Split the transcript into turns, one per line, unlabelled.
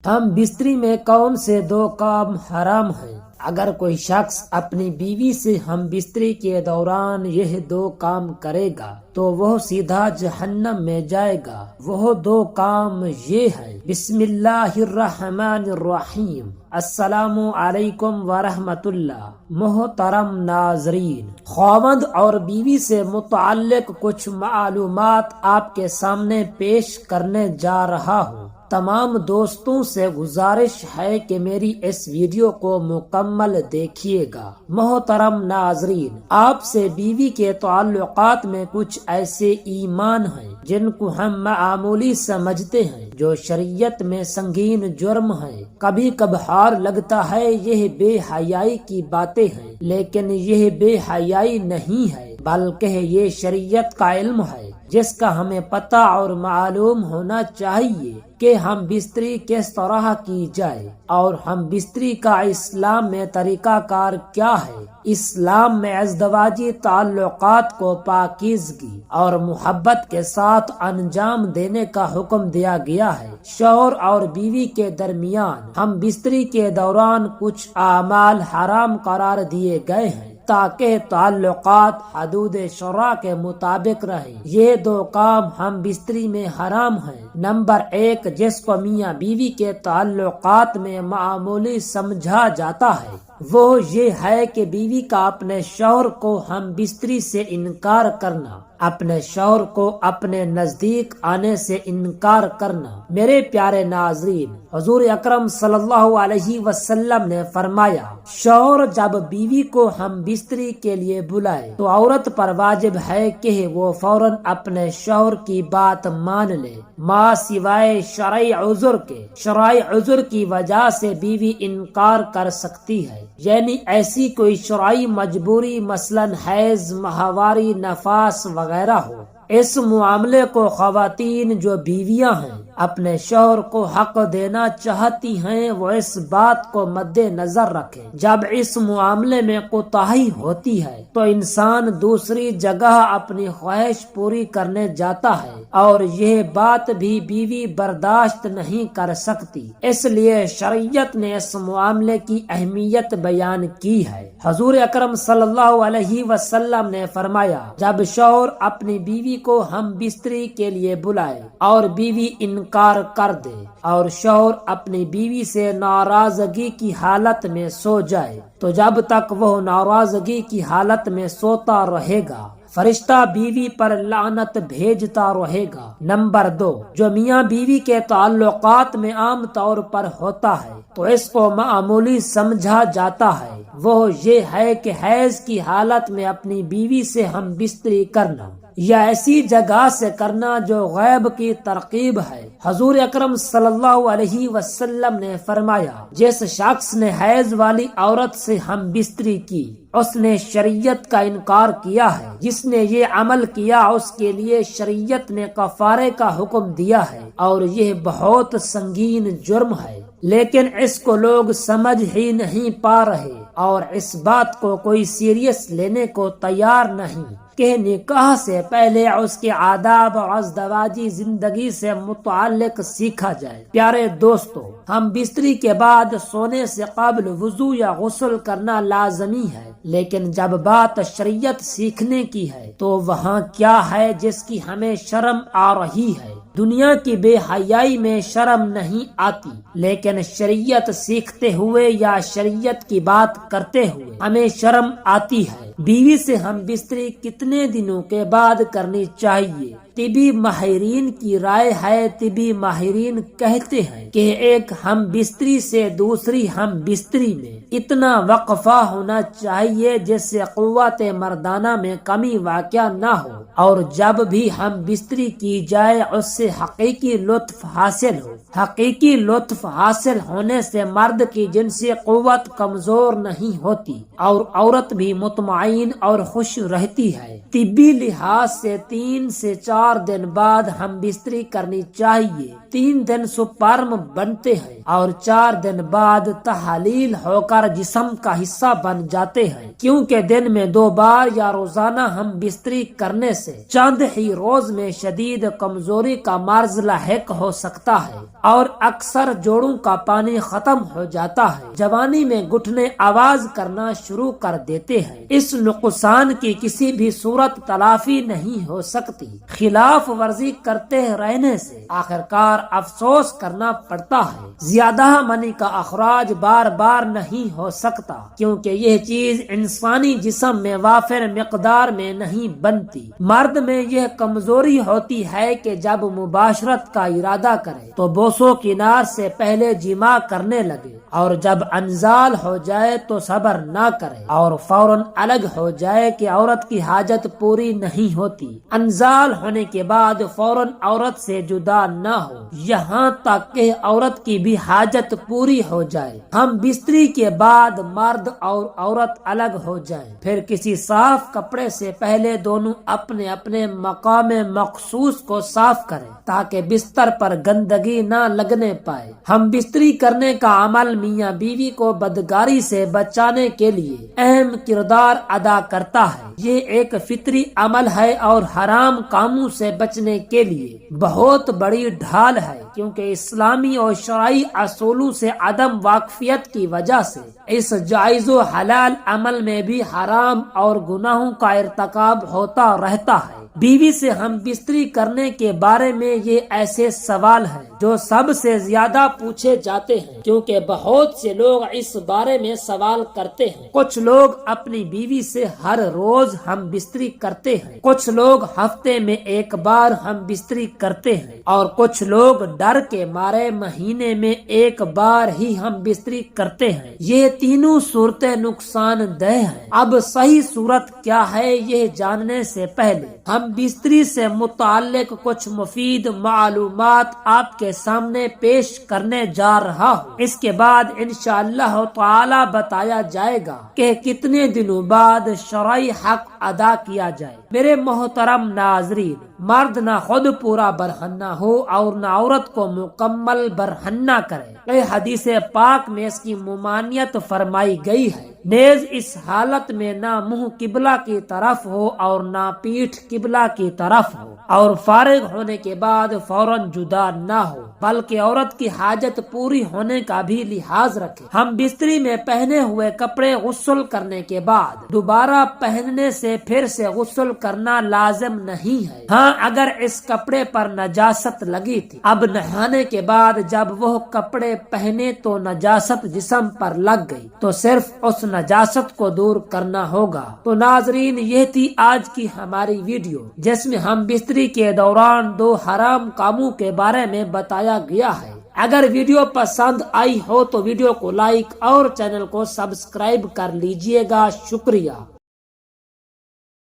ہم بستری میں کون سے دو کام حرام ہیں؟ اگر کوئی شخص اپنی بیوی سے ہم بستری کے دوران یہ دو کام کرے گا تو وہ سیدھا جہنم میں جائے گا۔ وہ دو کام یہ ہیں: بسم اللہ الرحمن الرحیم۔ السلام علیکم ورحمۃ اللہ۔ محترم ناظرین، خاوند اور بیوی سے متعلق کچھ معلومات آپ کے سامنے پیش کرنے جا رہا ہوں۔ تمام دوستوں سے گزارش ہے کہ میری اس ویڈیو کو مکمل دیکھیے گا۔ محترم ناظرین، آپ سے بیوی کے تعلقات میں کچھ ایسے ایمان ہیں جن کو ہم معمولی سمجھتے ہیں، جو شریعت میں سنگین جرم ہیں۔ کبھی کبھار لگتا ہے یہ بے حیائی کی باتیں ہیں، لیکن یہ بے حیائی نہیں ہے، بلکہ یہ شریعت کا علم ہے جس کا ہمیں پتہ اور معلوم ہونا چاہیے کہ ہم بستری کس طرح کی جائے، اور ہم بستری کا اسلام میں طریقہ کار کیا ہے۔ اسلام میں ازدواجی تعلقات کو پاکیزگی اور محبت کے ساتھ انجام دینے کا حکم دیا گیا ہے۔ شوہر اور بیوی کے درمیان ہم بستری کے دوران کچھ اعمال حرام قرار دیے گئے ہیں تاکہ تعلقات حدود شرع کے مطابق رہیں۔ یہ دو کام ہم بستری میں حرام ہیں۔ نمبر 1، جس کو میاں بیوی کے تعلقات میں معمولی سمجھا جاتا ہے، وہ یہ ہے کہ بیوی کا اپنے شوہر کو ہم بستری سے انکار کرنا، اپنے شوہر کو اپنے نزدیک آنے سے انکار کرنا۔ میرے پیارے ناظرین، حضور اکرم صلی اللہ علیہ وسلم نے فرمایا، شوہر جب بیوی کو ہم بستری کے لیے بلائے تو عورت پر واجب ہے کہ وہ فوراً اپنے شوہر کی بات مان لے، ماں سوائے شرعی عذر کے۔ شرعی عذر کی وجہ سے بیوی انکار کر سکتی ہے، یعنی ایسی کوئی شرعی مجبوری، مثلاً حیض، ماہواری، نفاس وغیرہ ہو۔ اس معاملے کو خواتین جو بیویاں ہیں اپنے شوہر کو حق دینا چاہتی ہیں، وہ اس بات کو مد نظر رکھیں، جب اس معاملے میں کوتاہی ہوتی ہے تو انسان دوسری جگہ اپنی خواہش پوری کرنے جاتا ہے، اور یہ بات بھی بیوی برداشت نہیں کر سکتی۔ اس لیے شریعت نے اس معاملے کی اہمیت بیان کی ہے۔ حضور اکرم صلی اللہ علیہ وسلم نے فرمایا، جب شوہر اپنی بیوی کو ہم بستری کے لیے بلائے اور بیوی انکار کر دے، اور شوہر اپنی بیوی سے ناراضگی کی حالت میں سو جائے، تو جب تک وہ ناراضگی کی حالت میں سوتا رہے گا، فرشتہ بیوی پر لعنت بھیجتا رہے گا۔ نمبر 2، جو میاں بیوی کے تعلقات میں عام طور پر ہوتا ہے تو اس کو معمولی سمجھا جاتا ہے، وہ یہ ہے کہ حیض کی حالت میں اپنی بیوی سے ہم بستری کرنا، یا ایسی جگہ سے کرنا جو غیب کی ترغیب ہے۔ حضور اکرم صلی اللہ علیہ وسلم نے فرمایا، جس شخص نے حیض والی عورت سے ہم بستری کی، اس نے شریعت کا انکار کیا ہے۔ جس نے یہ عمل کیا اس کے لیے شریعت نے کفارے کا حکم دیا ہے، اور یہ بہت سنگین جرم ہے، لیکن اس کو لوگ سمجھ ہی نہیں پا رہے، اور اس بات کو کوئی سیریس لینے کو تیار نہیں کہ نکاح سے پہلے اس کے آداب اور ازدواجی زندگی سے متعلق سیکھا جائے۔ پیارے دوستو، ہم بستری کے بعد سونے سے قبل وضو یا غسل کرنا لازمی ہے، لیکن جب بات شریعت سیکھنے کی ہے تو وہاں کیا ہے جس کی ہمیں شرم آ رہی ہے؟ دنیا کی بے حیائی میں شرم نہیں آتی، لیکن شریعت سیکھتے ہوئے یا شریعت کی بات کرتے ہوئے ہمیں شرم آتی ہے۔ بیوی سے ہم بستری کتنے دنوں کے بعد کرنی چاہیے؟ طبی ماہرین کی رائے ہے، طبی ماہرین کہتے ہیں کہ ایک ہم بستری سے دوسری ہم بستری میں اتنا وقفہ ہونا چاہیے جس سے قوت مردانہ میں کمی واقع نہ ہو، اور جب بھی ہم بستری کی جائے اس سے حقیقی لطف حاصل ہو۔ حقیقی لطف حاصل ہونے سے مرد کی جنسی قوت کمزور نہیں ہوتی، اور عورت بھی مطمئن اور خوش رہتی ہے۔ طبی لحاظ سے 3 سے 4 4 دن بعد ہم بستری کرنی چاہیے۔ 3 دن سپرم بنتے ہیں اور 4 دن بعد تحلیل ہو کر جسم کا حصہ بن جاتے ہیں، کیونکہ دن میں 2 بار یا روزانہ ہم بستری کرنے سے چند ہی روز میں شدید کمزوری کا مرض لاحق ہو سکتا ہے اور اکثر جوڑوں کا پانی ختم ہو جاتا ہے۔ جوانی میں گھٹنے آواز کرنا شروع کر دیتے ہیں۔ اس نقصان کی کسی بھی صورت تلافی نہیں ہو سکتی۔ خلاف ورزی کرتے رہنے سے آخرکار افسوس کرنا پڑتا ہے۔ زیادہ منی کا اخراج بار بار نہیں ہو سکتا، کیونکہ یہ چیز انسانی جسم میں وافر مقدار میں نہیں بنتی۔ مرد میں یہ کمزوری ہوتی ہے کہ جب مباشرت کا ارادہ کرے تو بوسو کنار سے پہلے جماع کرنے لگے، اور جب انزال ہو جائے تو صبر نہ کرے اور فوراً الگ ہو جائے کہ عورت کی حاجت پوری نہیں ہوتی۔ انزال ہونے کے بعد فوراً عورت سے جدا نہ ہو یہاں تک کہ عورت کی بھی حاجت پوری ہو جائے۔ ہم بستری کے بعد مرد اور عورت الگ ہو جائیں، پھر کسی صاف کپڑے سے پہلے دونوں اپنے اپنے مقام مخصوص کو صاف کریں تاکہ بستر پر گندگی نہ لگنے پائے۔ ہم بستری کرنے کا عمل میاں بیوی کو بدگاری سے بچانے کے لیے اہم کردار ادا کرتا ہے۔ یہ ایک فطری عمل ہے اور حرام کاموں سے بچنے کے لیے بہت بڑی ڈھال ہے، کیونکہ اسلامی اور شرعی اصولوں سے عدم واقفیت کی وجہ سے اس جائز و حلال عمل میں بھی حرام اور گناہوں کا ارتکاب ہوتا رہتا ہے۔ بیوی سے ہم بستری کرنے کے بارے میں یہ ایسے سوال ہیں جو سب سے زیادہ پوچھے جاتے ہیں، کیونکہ بہت سے لوگ اس بارے میں سوال کرتے ہیں۔ کچھ لوگ اپنی بیوی سے ہر روز ہم بستری کرتے ہیں، کچھ لوگ ہفتے میں 1 بار ہم بستری کرتے ہیں، اور کچھ لوگ ڈر کے مارے مہینے میں 1 بار ہی ہم بستری کرتے ہیں۔ یہ تینوں صورتیں نقصان دہ ہیں۔ اب صحیح صورت کیا ہے یہ جاننے سے پہلے ہم بستری سے متعلق کچھ مفید معلومات آپ کے سامنے پیش کرنے جا رہا ہوں۔ اس کے بعد انشاءاللہ تعالی بتایا جائے گا کہ کتنے دنوں بعد شرعی حق ادا کیا جائے۔ میرے محترم ناظرین، مرد نہ خود پورا برہنہ ہو اور نہ عورت کو مکمل برہنہ کرے۔ حدیث پاک میں اس کی ممانعت فرمائی گئی ہے۔ نیز اس حالت میں نہ منہ قبلہ کی طرف ہو اور نہ پیٹھ قبلہ کی طرف ہو، اور فارغ ہونے کے بعد فوراً جدا نہ ہو، بلکہ عورت کی حاجت پوری ہونے کا بھی لحاظ رکھے۔ ہم بستری میں پہنے ہوئے کپڑے غسل کرنے کے بعد دوبارہ پہننے سے پھر سے غسل کرنا لازم نہیں ہے۔ ہاں، اگر اس کپڑے پر نجاست لگی تھی، اب نہانے کے بعد جب وہ کپڑے پہنے تو نجاست جسم پر لگ گئی تو صرف اس نجاست کو دور کرنا ہوگا۔ تو ناظرین، یہ تھی آج کی ہماری ویڈیو، جس میں ہم بستری کے دوران 2 حرام کاموں کے بارے میں بتایا گیا ہے۔ اگر ویڈیو پسند آئی ہو تو ویڈیو کو لائک اور چینل کو سبسکرائب کر لیجئے گا۔ شکریہ۔